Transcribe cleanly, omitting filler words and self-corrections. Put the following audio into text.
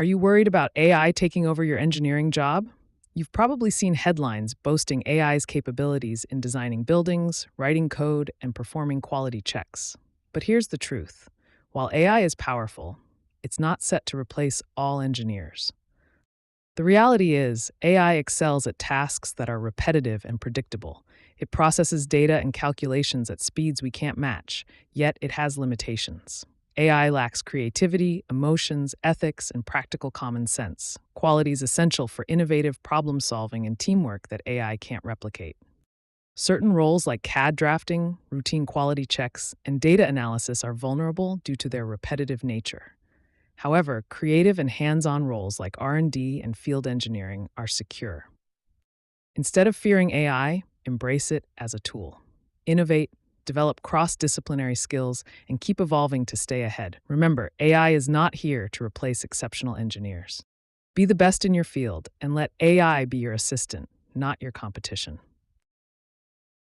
Are you worried about AI taking over your engineering job? You've probably seen headlines boasting AI's capabilities in designing buildings, writing code, and performing quality checks. But here's the truth. While AI is powerful, it's not set to replace all engineers. The reality is, AI excels at tasks that are repetitive and predictable. It processes data and calculations at speeds we can't match, yet it has limitations. AI lacks creativity, emotions, ethics, and practical common sense, qualities essential for innovative problem solving and teamwork that AI can't replicate. Certain roles like CAD drafting, routine quality checks, and data analysis are vulnerable due to their repetitive nature. However, creative and hands-on roles like R&D and field engineering are secure. Instead of fearing AI, embrace it as a tool. Innovate, develop cross-disciplinary skills, and keep evolving to stay ahead. Remember, AI is not here to replace exceptional engineers. Be the best in your field and let AI be your assistant, not your competition.